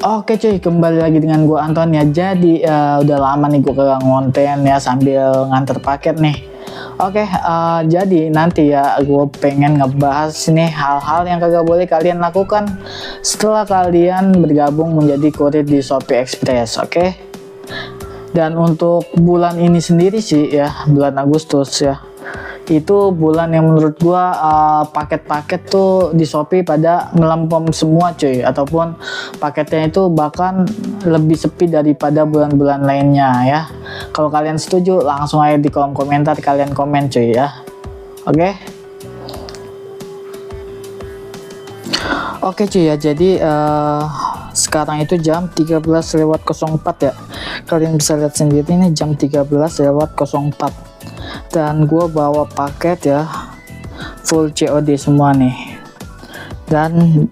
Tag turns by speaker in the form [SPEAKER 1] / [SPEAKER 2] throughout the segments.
[SPEAKER 1] Oke cuy, kembali lagi dengan gua Anton ya. Jadi udah lama nih gua kagak ngonten ya sambil nganter paket nih. Oke, jadi nanti ya gue pengen ngebahas nih hal-hal yang kagak boleh kalian lakukan setelah kalian bergabung menjadi kurir di Shopee Express. Oke. Dan untuk bulan ini sendiri sih ya, bulan Agustus ya, itu bulan yang menurut gua paket-paket tuh di Shopee pada melempem semua cuy, ataupun paketnya itu bahkan lebih sepi daripada bulan-bulan lainnya ya. Kalau kalian setuju langsung aja di kolom komentar kalian komen cuy ya. Oke cuy ya, jadi sekarang itu jam 13:04 ya, kalian bisa lihat sendiri ini jam 13:04 dan gue bawa paket ya full COD semua nih. Dan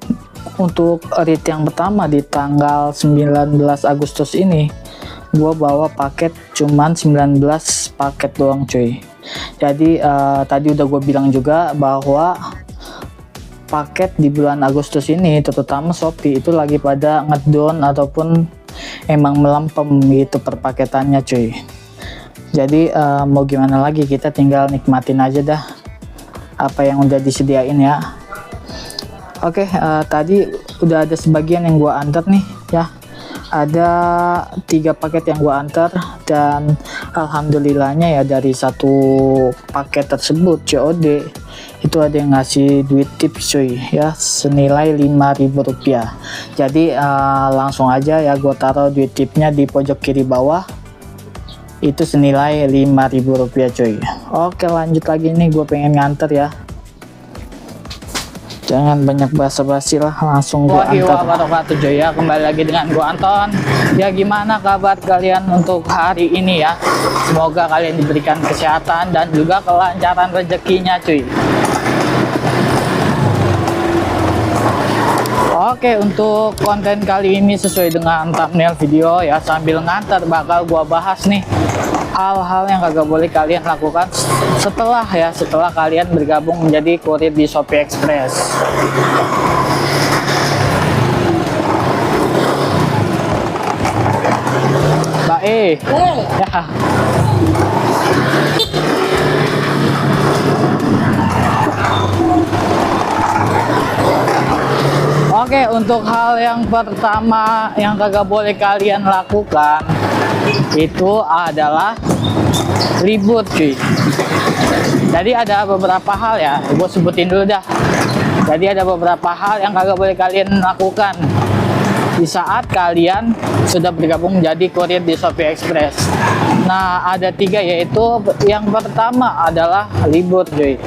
[SPEAKER 1] untuk rate yang pertama di tanggal 19 Agustus ini gue bawa paket cuman 19 paket doang cuy. Jadi tadi udah gue bilang juga bahwa paket di bulan Agustus ini terutama Shopee itu lagi pada ngedown ataupun emang melempem gitu perpaketannya cuy. Jadi mau gimana lagi, kita tinggal nikmatin aja dah apa yang udah disediain ya. Oke, tadi udah ada sebagian yang gua antar nih ya. Ada 3 paket yang gua antar dan alhamdulillahnya ya dari satu paket tersebut COD itu ada yang ngasih duit tips cuy ya senilai Rp5.000. Jadi langsung aja ya gue taruh duit tipnya di pojok kiri bawah, itu senilai Rp5.000 cuy. Oke, lanjut lagi nih, gue pengen nganter ya, jangan banyak basa-basi lah, langsung gue antar. Wabarakatuh cuy ya, kembali lagi dengan gue Anton ya. Gimana kabar kalian untuk hari ini ya? Semoga kalian diberikan kesehatan dan juga kelancaran rezekinya cuy. Oke, untuk konten kali ini sesuai dengan thumbnail video ya, sambil ngantar bakal gua bahas nih hal-hal yang kagak boleh kalian lakukan setelah kalian bergabung menjadi kurir di Shopee Express. Baik. Ya. Oke, untuk hal yang pertama yang kagak boleh kalian lakukan itu adalah libur cuy. Jadi ada beberapa hal ya, gue sebutin dulu dah. Jadi ada beberapa hal yang kagak boleh kalian lakukan di saat kalian sudah bergabung menjadi kurir di Shopee Express. Nah, ada 3, yaitu yang pertama adalah libur cuy.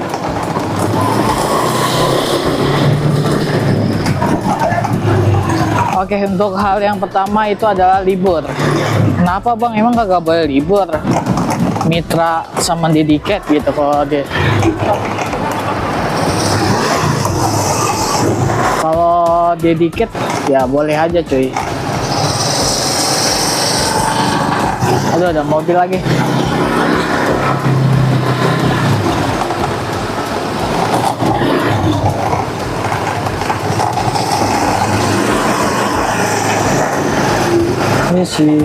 [SPEAKER 1] Oke, untuk hal yang pertama itu adalah libur. Kenapa bang, emang kagak boleh libur? Mitra sama dediket gitu kalau dia. Kalau dediket ya boleh aja cuy. Aduh, ada mobil lagi. Ini sih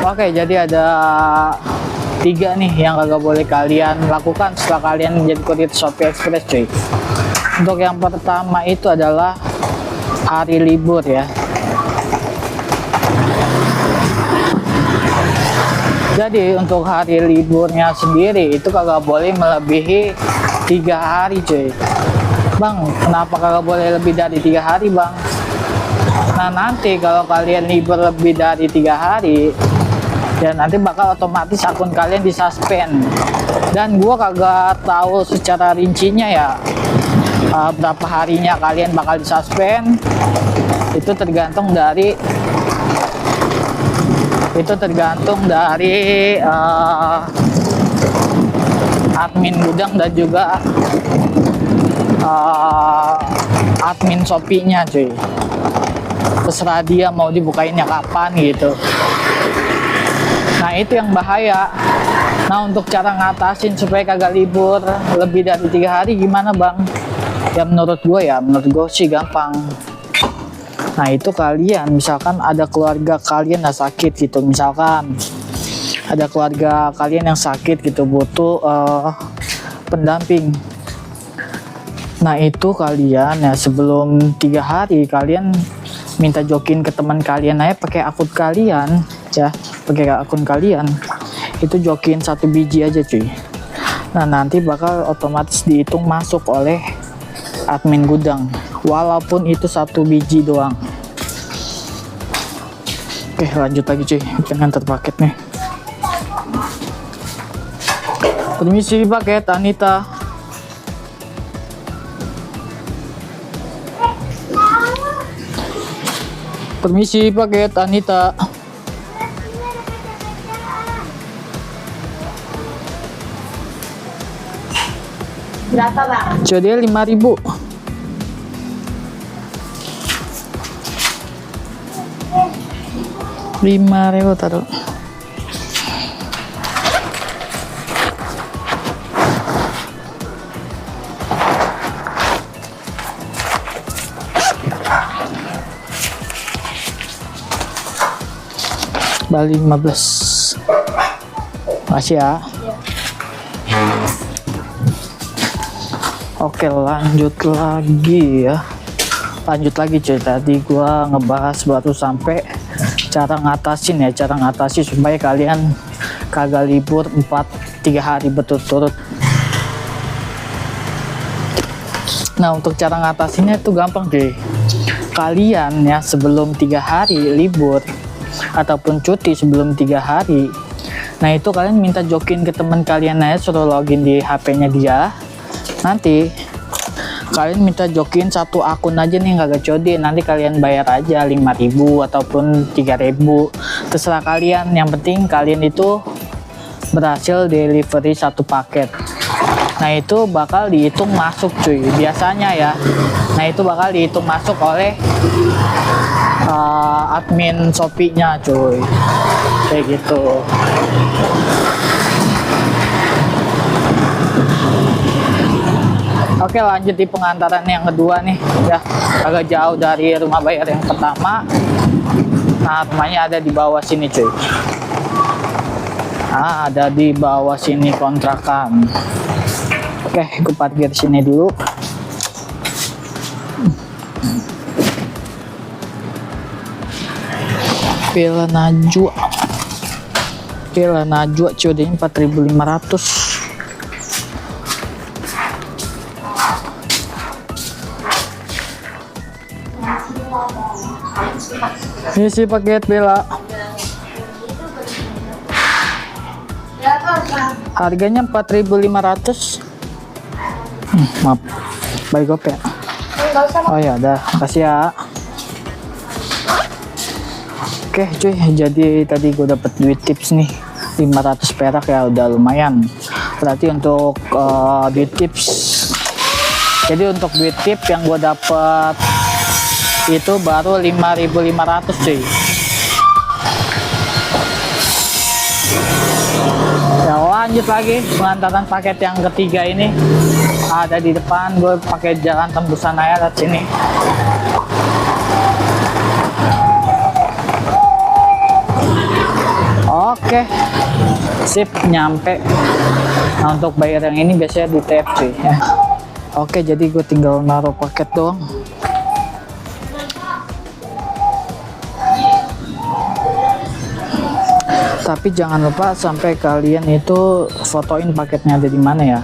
[SPEAKER 1] oke, jadi ada 3 nih yang kagak boleh kalian lakukan setelah kalian menjadi kurir Shopee Express cuy. Untuk yang pertama itu adalah hari libur ya. Jadi untuk hari liburnya sendiri itu kagak boleh melebihi 3 hari cuy. Bang, kenapa kagak boleh lebih dari 3 hari bang? Nah, nanti kalau kalian libur lebih dari 3 hari ya nanti bakal otomatis akun kalian disuspend. Dan gua kagak tahu secara rincinya ya berapa harinya kalian bakal disuspend. Itu tergantung dari admin gudang dan juga admin Shopee-nya cuy. Terserah dia mau dibukainnya kapan gitu. Nah itu yang bahaya. Nah untuk cara ngatasin supaya kagak libur lebih dari 3 hari gimana bang? Ya menurut gue sih gampang. Nah itu kalian misalkan ada keluarga kalian yang sakit gitu, misalkan ada keluarga kalian yang sakit gitu butuh pendamping. Nah itu kalian ya sebelum 3 hari kalian minta jokin ke teman kalian aja pakai akun kalian ya, pakai akun kalian itu jokin 1 biji aja cuy. Nah nanti bakal otomatis dihitung masuk oleh admin gudang walaupun itu 1 biji doang. Oke lanjut lagi cuy, pengen nganter paket nih. Permisi paket Anita. Permisi paket Anita.
[SPEAKER 2] Berapa bang?
[SPEAKER 1] Jadi 5.000. Taruh. Bali 15. Makasih ya. Oke lanjut lagi ya. Lanjut lagi cuy, tadi gua ngebahas baru sampai cara ngatasin ya, cara ngatasi supaya kalian kagak libur 3 hari berturut-turut. Nah untuk cara ngatasinnya itu gampang cuy. Kalian ya sebelum 3 hari libur ataupun cuti sebelum 3 hari, nah itu kalian minta jokin ke teman kalian aja, suruh login di HP-nya dia. Nanti kalian minta jokin 1 akun aja nih, kagak COD. Nanti kalian bayar aja 5.000 ataupun 3.000, terserah kalian. Yang penting kalian itu berhasil delivery 1 paket. Nah itu bakal dihitung masuk cuy, biasanya ya. Nah itu bakal dihitung masuk oleh admin Shopee-nya cuy, kayak gitu. Oke lanjut di pengantaran yang kedua nih ya, agak jauh dari rumah bayar yang pertama. Nah rumahnya ada di bawah sini cuy. Nah ada di bawah sini kontrakan. Oke gue parkir sini dulu. Villa Najwa COD 4.500. Ini sih paket Bella. Harganya 4.500. Maaf, balik gopay. Oh ya udah, makasih ya. Oke cuy, jadi tadi gue dapet duit tips nih 500 perak ya, udah lumayan. Berarti untuk duit tips, jadi untuk duit tip yang gue dapet itu baru 5.500 cuy. Ya lanjut lagi pengantaran paket yang ketiga ini ada di depan. Gue pakai jalan tembusan aja lewat sini. Oke sip, nyampe. Nah untuk bayar yang ini biasanya di tap cuy ya. Oke jadi gue tinggal naruh paket doang. Tapi jangan lupa sampai kalian itu fotoin paketnya ada di mana ya.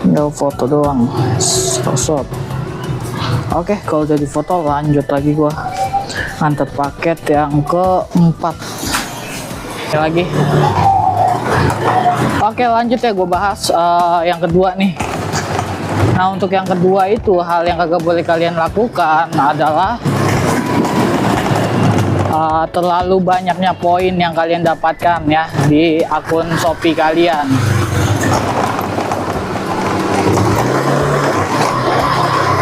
[SPEAKER 1] Tinggal foto doang. Sosok. Oke, kalau udah di foto lanjut lagi gua nganter paket yang keempat. Lagi. Oke lanjut ya, gue bahas yang kedua nih. Nah untuk yang kedua itu hal yang kagak boleh kalian lakukan adalah terlalu banyaknya poin yang kalian dapatkan ya di akun Shopee kalian.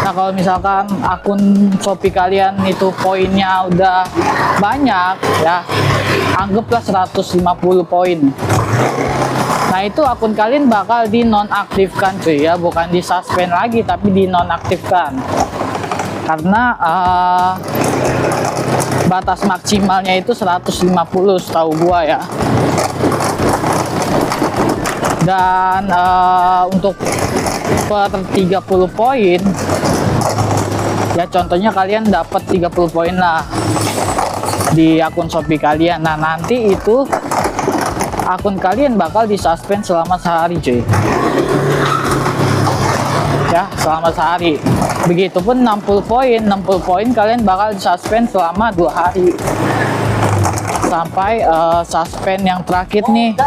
[SPEAKER 1] Nah, kalau misalkan akun Shopee kalian itu poinnya udah banyak ya, anggaplah 150 poin. Nah, itu akun kalian bakal dinonaktifkan cuy ya, bukan disuspend lagi tapi dinonaktifkan. Karena batas maksimalnya itu 150 setahu gua ya. Dan untuk per 30 poin ya, contohnya kalian dapat 30 poin lah di akun Shopee kalian. Nah, nanti itu akun kalian bakal disuspend selama sehari cuy ya, selama sehari. Begitupun 60 poin kalian bakal disuspend selama 2 hari sampai suspend yang terakhir nih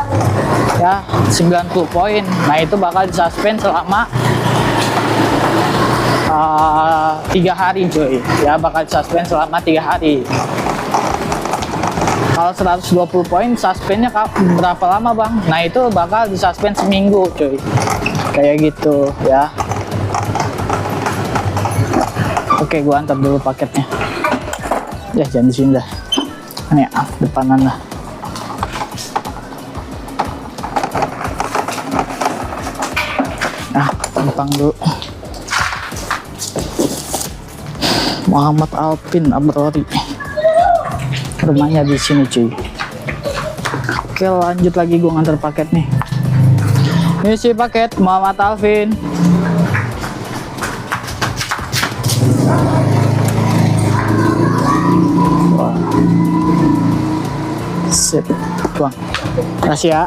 [SPEAKER 1] ya 90 poin. Nah, itu bakal disuspend selama 3 hari cuy ya, bakal disuspend selama 3 hari. Kalau 120 poin suspendnya berapa lama bang? Nah, itu bakal disuspend seminggu cuy, kayak gitu ya. Oke, gua antar dulu paketnya ya, jangan di sini dah, ini ya, depanan lah. Nah, numpang dulu. Muhammad Alpin Abrori, rumahnya di sini cuy. Oke, lanjut lagi, gue nganter paket nih. Ini sih paket Muhammad Alvin. Wah, sip, bang. Kasih ya.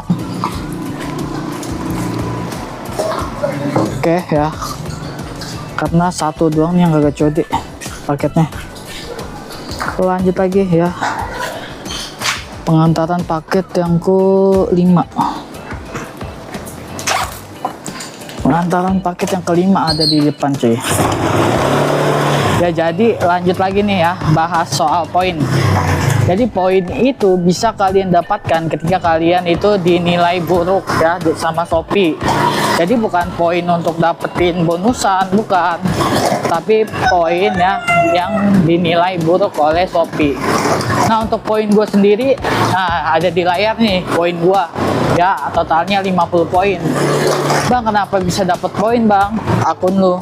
[SPEAKER 1] Oke ya, karena satu doang yang gak code paketnya. Lanjut lagi ya, pengantaran paket yang ke-5. Pengantaran paket yang ke-5 ada di depan cuy ya. Jadi lanjut lagi nih ya, bahas soal poin. Jadi poin itu bisa kalian dapatkan ketika kalian itu dinilai buruk ya sama Shopee. Jadi bukan poin untuk dapetin bonusan, bukan, tapi poin ya yang dinilai buruk oleh Shopee. Nah, untuk poin gue sendiri, nah ada di layar nih poin gue ya, totalnya 50 poin. Bang, kenapa bisa dapet poin bang akun lu?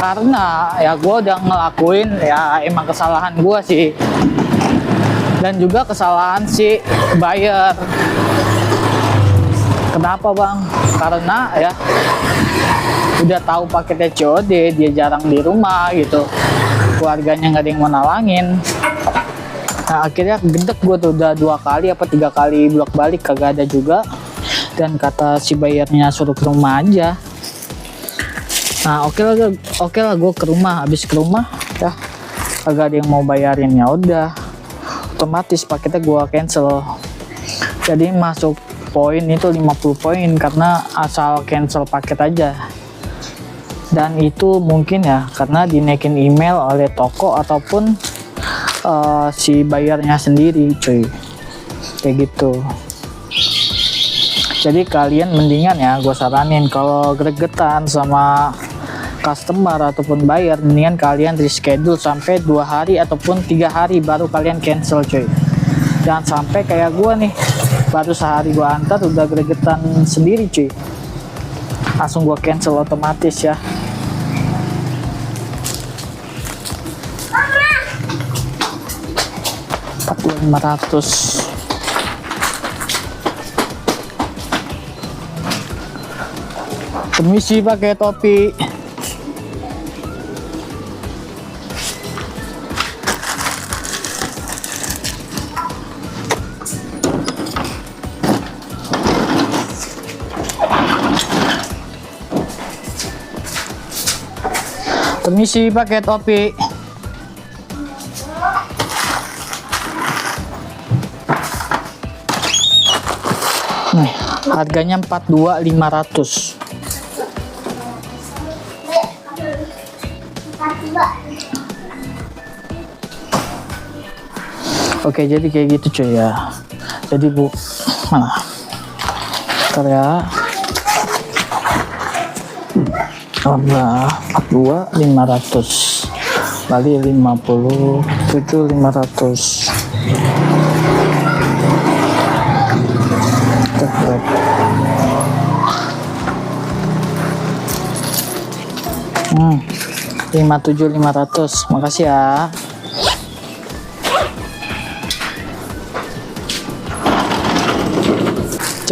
[SPEAKER 1] Karena ya gue udah ngelakuin ya, emang kesalahan gue sih, dan juga kesalahan si buyer. Kenapa bang? Karena ya udah tahu paketnya COD, dia jarang di rumah gitu, keluarganya nggak ada yang mau nalangin. Nah, akhirnya gedek gue tuh, udah 2 kali apa 3 kali bolak balik kagak ada juga, dan kata si bayarnya suruh ke rumah aja. Nah, oke lah gue ke rumah. Habis ke rumah ya kagak ada yang mau bayarin, ya udah otomatis paketnya gue cancel. Jadi masuk poin itu 50 poin karena asal cancel paket aja. Dan itu mungkin ya karena dinaikin email oleh toko ataupun si bayarnya sendiri cuy, kayak gitu. Jadi kalian mendingan ya, gue saranin kalau gregetan sama customer ataupun buyer, mendingan kalian reschedule sampai 2 hari ataupun 3 hari baru kalian cancel cuy. Jangan sampai kayak gue nih, baru sehari gue antar udah gregetan sendiri cuy, langsung gue cancel otomatis ya. $4.500. Permisi pakai topi. Permisi pakai topi. Nih, harganya 42.500. Oke, jadi kayak gitu cuy ya. Jadi bu, mana? Bentar ya. Allah, 2.500 kali 50, 7.500. Cepet. 57.500. Makasih ya.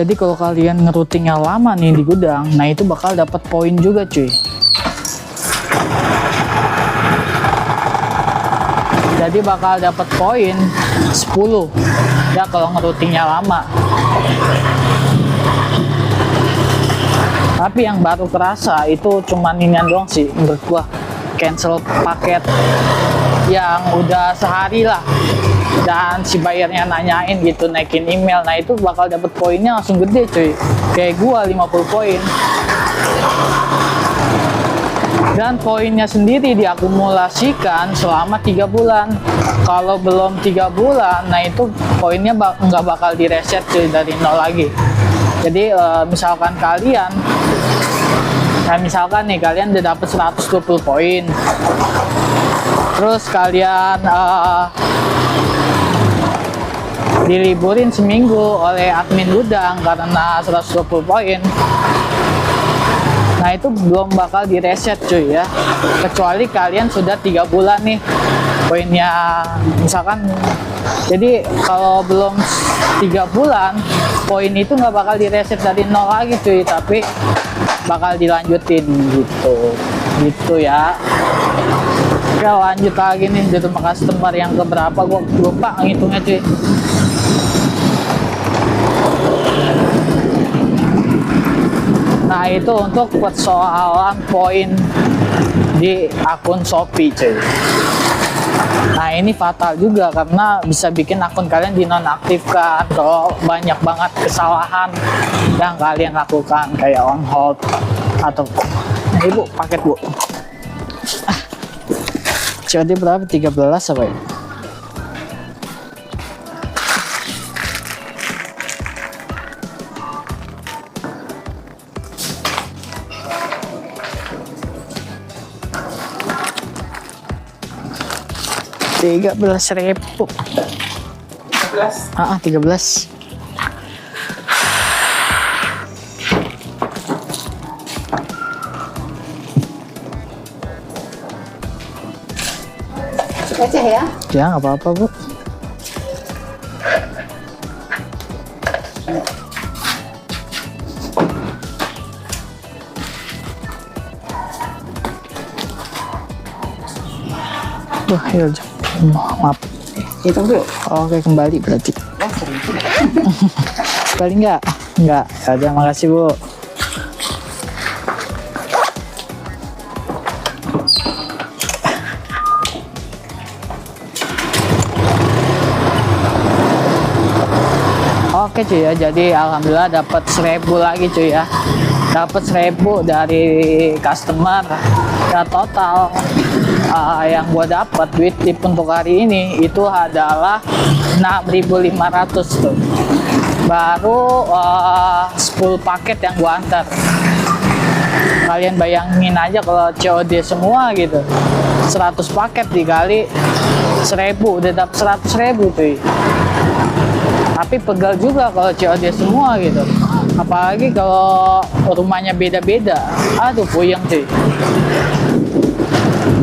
[SPEAKER 1] Jadi kalau kalian ngerutingnya lama nih di gudang, nah itu bakal dapat poin juga cuy. Jadi bakal dapat poin 10 ya kalau ngerutingnya lama. Tapi yang baru kerasa itu cuman inian doang sih menurut gua. Cancel paket yang udah sehari lah, dan si bayarnya nanyain gitu, naikin email, nah itu bakal dapet poinnya langsung gede cuy, kayak gua 50 poin. Dan poinnya sendiri diakumulasikan selama 3 bulan. Kalau belum 3 bulan, nah itu poinnya nggak bakal direset cuy dari nol lagi. Jadi misalkan kalian, nah misalkan nih kalian udah dapet 120 poin, terus kalian diliburin seminggu oleh admin gudang karena 120 poin, nah itu belum bakal direset cuy ya, kecuali kalian sudah 3 bulan nih poinnya misalkan. Jadi kalau belum 3 bulan, poin itu nggak bakal direset dari nol lagi cuy, tapi bakal dilanjutin gitu ya. Oke, lanjut lagi nih di rumah customer yang keberapa, gua lupa ngitungnya cuy. Nah itu untuk persoalan poin di akun Shopee cuy. Nah ini fatal juga karena bisa bikin akun kalian dinonaktifkan kalau banyak banget kesalahan yang kalian lakukan, kayak on hold atau nah, ibu paket bu. COD berapa? 13 apa ya? Rp13.000. 13.
[SPEAKER 2] Receh ya?
[SPEAKER 1] Ya nggak apa-apa bu. Wah ya, maaf.
[SPEAKER 2] Hitung dulu.
[SPEAKER 1] Oke, kembali berarti. Kembali nggak? Nggak. Ya, makasih bu. Oke cuy ya, jadi alhamdulillah dapat 1.000 lagi cuy ya, dapat 1.000 dari customer. Ya total yang gua dapat duit tip untuk hari ini itu adalah 6.500 tuh, baru 10 paket yang gua antar. Kalian bayangin aja kalau COD semua gitu, 100 paket dikali 1.000 udah dapat 100.000 cuy. Tapi pegal juga kalau COD semua gitu, apalagi kalau rumahnya beda-beda, aduh puyeng cuy.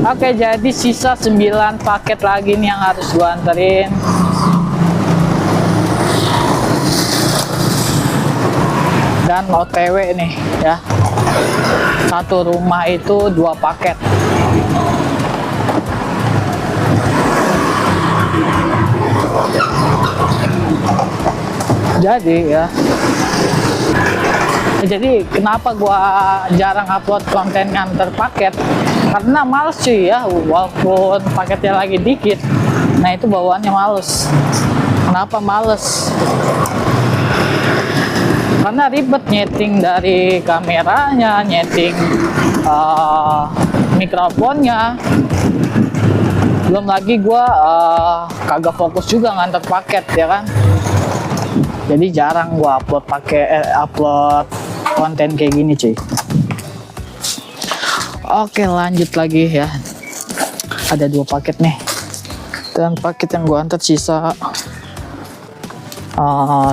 [SPEAKER 1] Oke, jadi sisa 9 paket lagi nih yang harus gua anterin. Dan OTW nih ya, satu rumah itu 2 paket. Jadi kenapa gua jarang upload konten nganter paket, karena males cuy ya, walaupun paketnya lagi dikit, nah itu bawaannya males. Kenapa males? Karena ribet nyeting dari kameranya, nyeting mikrofonnya, Belum lagi gua kagak fokus juga ngantar paket ya kan. Jadi jarang gua upload konten kayak gini cuy. Oke, lanjut lagi ya. Ada 2 paket nih. Dan paket yang gua antar sisa 9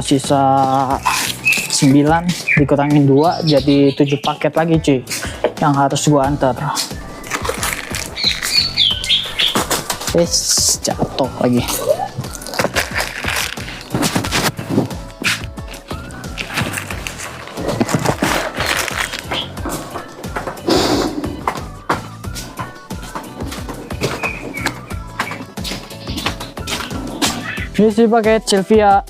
[SPEAKER 1] dikurangin 2 jadi 7 paket lagi cuy yang harus gua antar. Jatuh lagi. Ini sih paket Sylvia.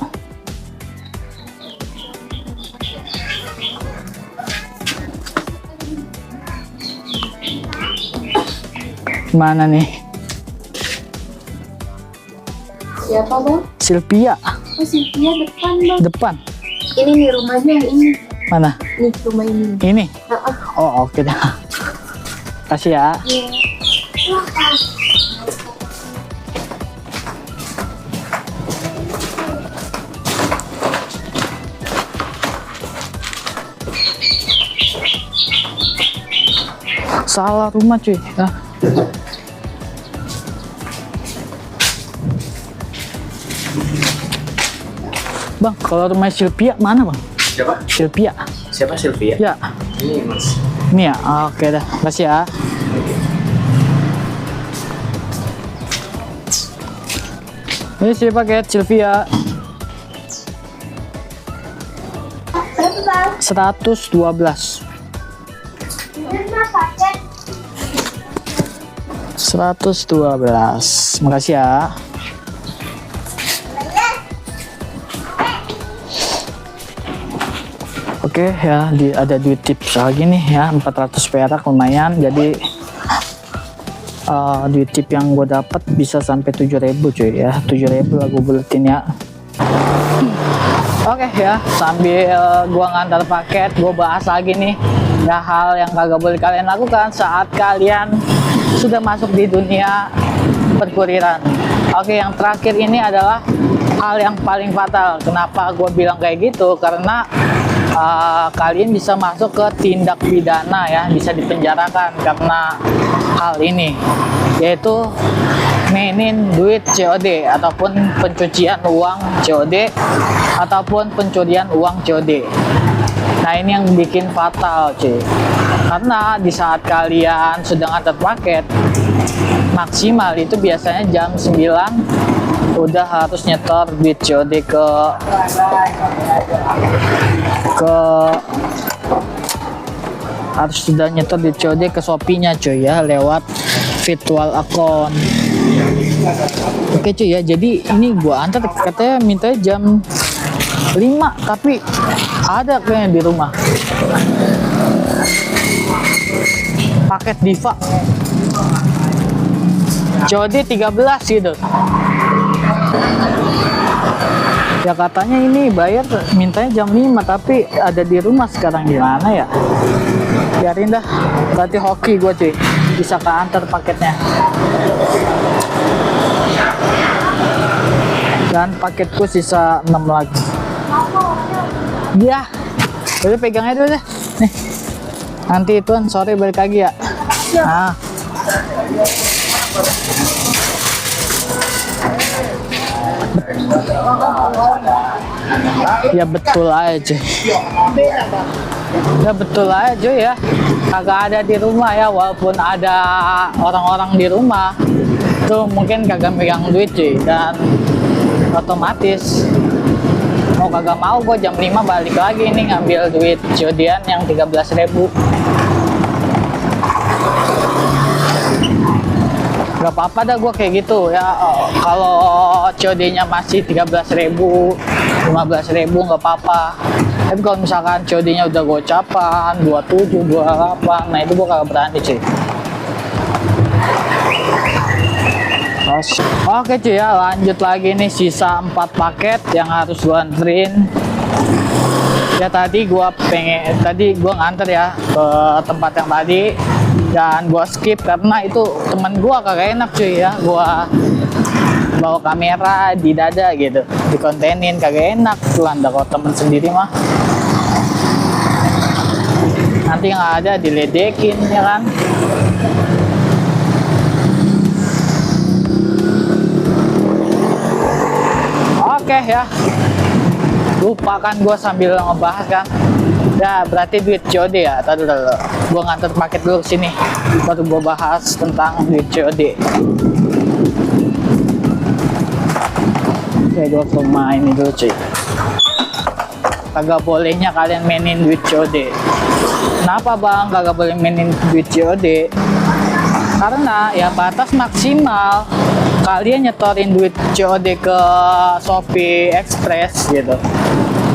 [SPEAKER 1] Mana nih?
[SPEAKER 2] Siapa bang?
[SPEAKER 1] Sylvia.
[SPEAKER 2] Oh Sylvia depan bang.
[SPEAKER 1] Depan.
[SPEAKER 2] Ini nih rumahnya yang ini.
[SPEAKER 1] Mana?
[SPEAKER 2] Nih rumah ini.
[SPEAKER 1] Ini.
[SPEAKER 2] Ah.
[SPEAKER 1] Oh, oke dah. Kasih ya.
[SPEAKER 2] Iya.
[SPEAKER 1] Salah rumah cuy. Bang, kalau rumah Sylvia mana bang?
[SPEAKER 3] Siapa?
[SPEAKER 1] Sylvia.
[SPEAKER 3] Siapa Sylvia?
[SPEAKER 1] Ya.
[SPEAKER 3] Ini mas.
[SPEAKER 1] Ini ya. Oke dah. Kasih ya. Ini sih paket Sylvia. 112. 112. Makasih ya. Oke ya, ada duit tips lagi nih ya, 400 perak lumayan. Jadi duit tip yang gue dapat bisa sampai 7.000 cuy ya. 7.000 lah gue buletin ya. Oke ya, sambil gua ngantar paket, gua bahas lagi nih ya hal yang kagak boleh kalian lakukan saat kalian sudah masuk di dunia perkuriran. Oke, yang terakhir ini adalah hal yang paling fatal. Kenapa gua bilang kayak gitu? Karena kalian bisa masuk ke tindak pidana ya, bisa dipenjarakan karena hal ini, yaitu mainin duit COD ataupun pencucian uang COD ataupun pencurian uang COD. Nah, ini yang bikin fatal cuy, karena di saat kalian sedang antar paket maksimal itu biasanya jam 9 udah harus nyetor duit COD harus sudah nyetor duit COD ke Shopee-nya cuy ya, lewat virtual account. Oke cuy ya, jadi ini gua antar katanya minta jam 5 tapi ada kayaknya di rumah paket Diva COD 13 gitu ya, katanya ini bayar mintanya jam 5 tapi ada di rumah sekarang. Gimana ya, biarin dah, berarti hoki gue cuy, bisa keantar paketnya. Dan paketku sisa 6 lagi ya, udah pegang aja dulu deh nih, nanti tuan sore balik lagi ya. Nah, ya betul aja, ya betul aja ya, kagak ada di rumah ya, walaupun ada orang-orang di rumah tuh mungkin kagak megang duit cuy, dan otomatis mau kagak mau gue jam 5 balik lagi nih ngambil duit COD-an yang 13.000. Gak apa-apa dah gue kayak gitu ya, kalau COD-nya masih 13.000 15.000 gak apa-apa. Tapi kalau misalkan COD-nya udah gocapan 27 28, nah itu gue kagak berani cuy. Oke cuy ya, lanjut lagi nih, sisa 4 paket yang harus gua anterin. Ya tadi gua nganter ya ke tempat yang tadi, dan gua skip karena itu temen gua kagak enak cuy ya, gua bawa kamera di dada gitu dikontenin kagak enak Belanda. Kalau temen sendiri mah nanti nggak ada diledekin ya kan. Oke ya, lupa kan gue sambil ngebahas kan. Ya berarti duit COD ya. Tadi dulu gue nganter paket dulu sini baru gue bahas tentang duit COD. Oke, gue ke rumah ini dulu cuy. Kagak bolehnya kalian mainin duit COD. Kenapa bang kagak boleh mainin duit COD? Karena ya batas maksimal kalian nyetorin duit COD ke Shopee Express gitu,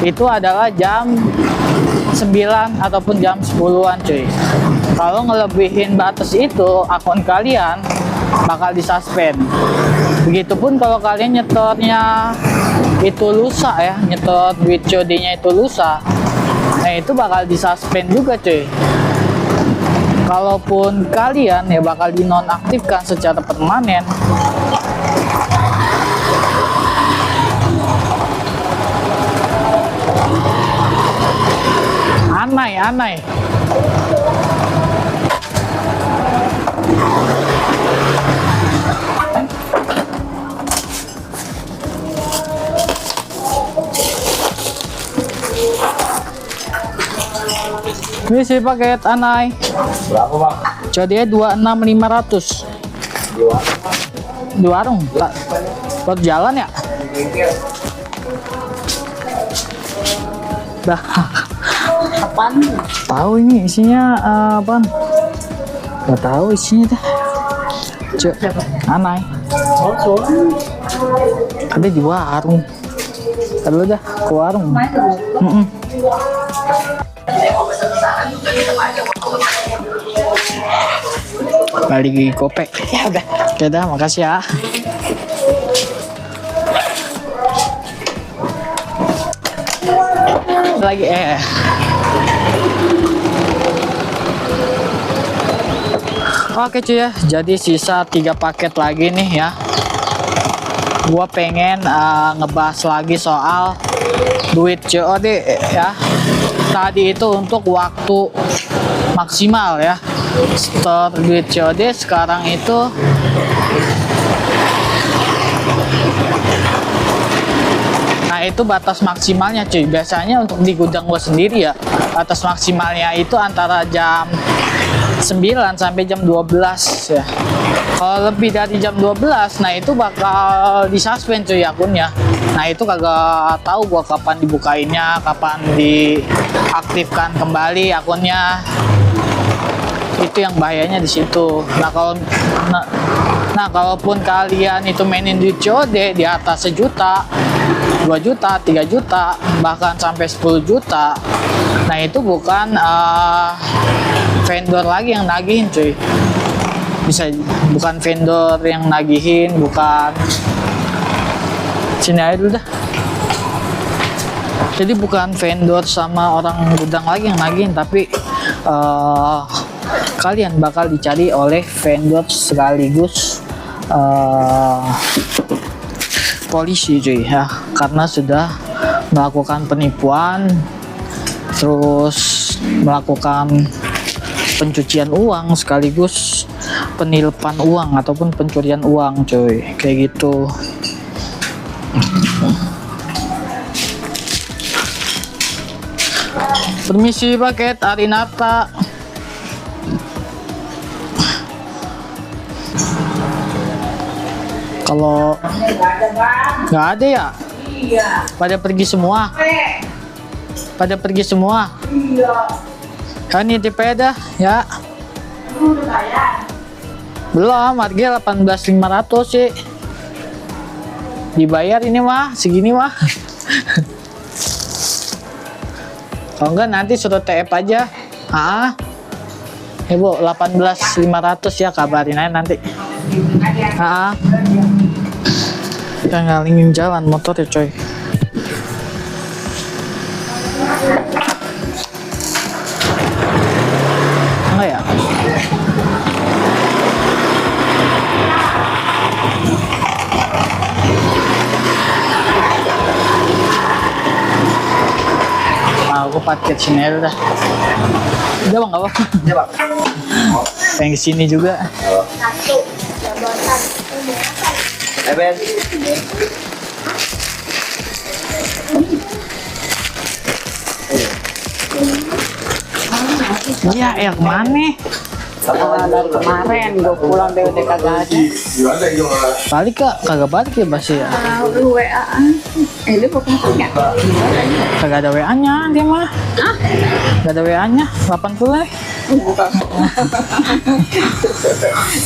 [SPEAKER 1] itu adalah jam 9 ataupun jam 10-an cuy. Kalau ngelebihin batas itu, akun kalian bakal disuspend. Begitupun kalau kalian nyetornya itu lusa ya, nyetor duit COD-nya itu lusa, nah itu bakal disuspend juga cuy. Kalaupun kalian ya bakal dinonaktifkan secara permanen. Aneh. Ini sih paket anai.
[SPEAKER 3] Berapa bang?
[SPEAKER 1] COD-nya 26.500 di warung. Buat jalan ya? Dah.
[SPEAKER 2] Apaan?
[SPEAKER 1] Tahu ini isinya apaan? Gak tahu isinya dah. Anai. Ada di warung. Kalau dah ke warung. Balik di kopek. Ya udah. Oke dah, makasih ya. Lagi Oke cuy ya, jadi sisa 3 paket lagi nih ya. Gua pengen ngebahas lagi soal duit COD ya. Tadi itu untuk waktu maksimal ya. Store duit COD sekarang itu nah itu batas maksimalnya cuy. Biasanya untuk di gudang gua sendiri ya, batas maksimalnya itu antara jam 9 sampai jam 12 ya. Kalau lebih dari jam 12, nah itu bakal disuspend cuy akunnya. Nah itu kagak tahu gua kapan dibukainnya, kapan diaktifkan kembali akunnya. Itu yang bahayanya di situ. Nah kalaupun kalian itu mainin di COD di atas 1 juta, 2 juta, 3 juta, bahkan sampai 10 juta, nah itu bukan vendor lagi yang nagihin cuy. Bisa bukan vendor yang nagihin, bukan. Sini aja dulu dah. Jadi bukan vendor sama orang gudang lagi yang nagihin, tapi kalian bakal dicari oleh vendor sekaligus polisi cuy ya, karena sudah melakukan penipuan, terus melakukan pencucian uang sekaligus penilpan uang ataupun pencurian uang cuy, kayak gitu. Permisi paket Arinata. Kalau nggak ada ya? Iya. Pada pergi semua. Pada pergi semua. Iya. Kan nitip dah ya. Belum, harga 18.500 sih. Dibayar ini mah, segini mah. Kalau enggak nanti suruh TF aja. Ibu 18.500 ya, kabarin aja nanti. Kita ngalingin jalan motor ya coy. Enggak ya? Aku paket sini aja dah. Udah bang, nggak apa?
[SPEAKER 3] Ya bang.
[SPEAKER 1] Pengen kesini juga.
[SPEAKER 3] Ben.
[SPEAKER 1] Iya, air kemana?
[SPEAKER 2] Dari kemarin gue pulang dari kagak ada.
[SPEAKER 1] Balik kak, kagak balik ya Bas ya?
[SPEAKER 2] Lu WA. Lu kok punya?
[SPEAKER 1] Kagak ada WA-nya dia mah. Gak ada WA-nya, 80 ya.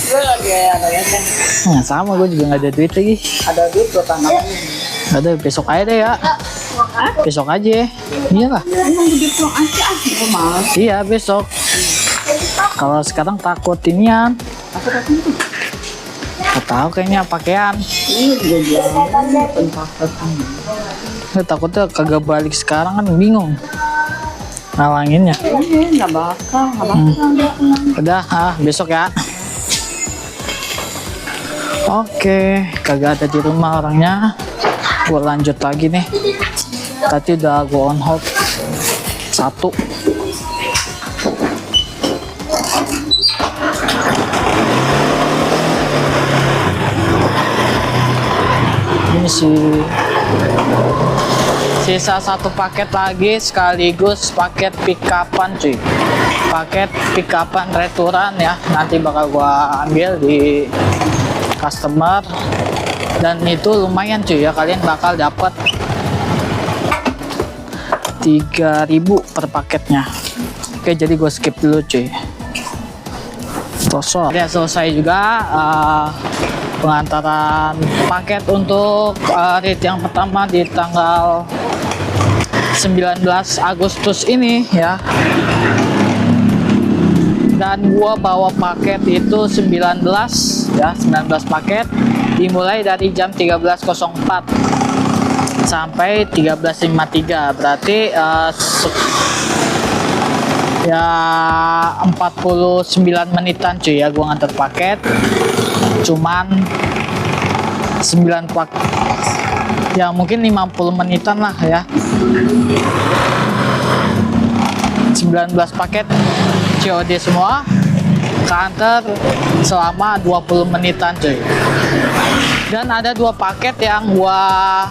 [SPEAKER 2] Gue lagi ada ya kan.
[SPEAKER 1] Nah, sama gue juga gak ada duit lagi.
[SPEAKER 2] Ada duit gue tanam.
[SPEAKER 1] Ada, besok aja deh ya. Besok aja. Iya lah.
[SPEAKER 2] Emang gue pulang aja. Gue mau.
[SPEAKER 1] Iya, besok. Kalau sekarang takut inian. Gak tahu kayaknya pakaian.
[SPEAKER 2] Ini juga jualan tempat.
[SPEAKER 1] Takutnya kagak balik sekarang kan bingung. Ngalanginnya.
[SPEAKER 2] Nggak bakal.
[SPEAKER 1] Udah, besok ya. Oke, kagak ada di rumah orangnya. Gue lanjut lagi nih. Tadi udah gue on hold 1. Ini sisa 1 paket lagi sekaligus paket pick upan cuy. Paket pick upan returan ya. Nanti bakal gua ambil di customer dan itu lumayan cuy ya, kalian bakal dapat 3.000 per paketnya. Oke, jadi gue skip dulu cuy. Tosok ya, selesai juga pengantaran paket untuk read yang pertama di tanggal 19 Agustus ini ya. Dan gua bawa paket itu 19 ya, 19 paket dimulai dari jam 13.04 sampai 13.53, berarti ya 49 menitan cuy ya gua nganter paket. Cuman 9 paket ya, mungkin 50 menitan lah ya. 19 paket COD semua, kantor selama 20 menitan cuy. Dan ada 2 paket yang gua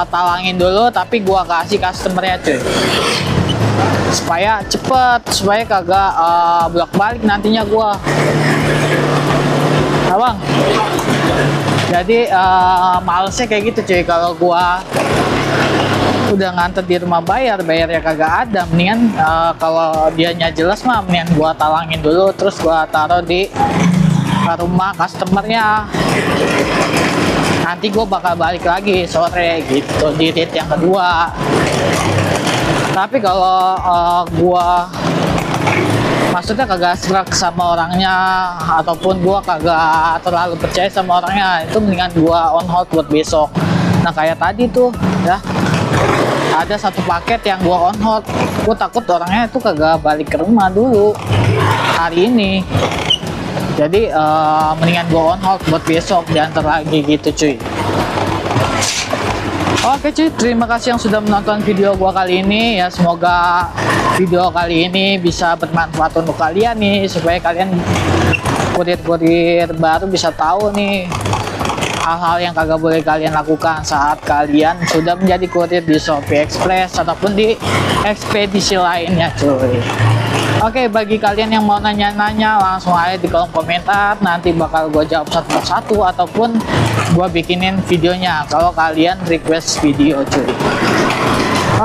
[SPEAKER 1] talangin dulu, tapi gua kasih customernya cuy, supaya cepet, supaya kagak bolak-balik nantinya gua. Nah, bang, jadi malesnya kayak gitu cuy, kalau gua udah nganter di rumah bayarnya kagak ada, mendingan kalau dianya jelas mah mendingan gua talangin dulu terus gua taruh di rumah customernya. Nanti gua bakal balik lagi sore gitu di read yang kedua. Tapi kalau gua maksudnya kagak serak sama orangnya ataupun gua kagak terlalu percaya sama orangnya, itu mendingan gua on hold buat besok. Nah, kayak tadi tuh ya, ada 1 paket yang gua on hold. Gua takut orangnya itu kagak balik ke rumah dulu hari ini. Jadi mendingan gua on hold buat besok diantar lagi gitu cuy. Oke cuy, terima kasih yang sudah menonton video gua kali ini ya. Semoga video kali ini bisa bermanfaat untuk kalian nih, supaya kalian kurir-kurir baru bisa tahu nih hal-hal yang kagak boleh kalian lakukan saat kalian sudah menjadi kurir di Shopee Express ataupun di ekspedisi lainnya cuy. Oke, bagi kalian yang mau nanya-nanya langsung aja di kolom komentar, nanti bakal gue jawab satu persatu ataupun gue bikinin videonya kalau kalian request video cuy.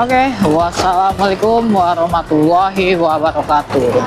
[SPEAKER 1] Oke, wassalamualaikum warahmatullahi wabarakatuh.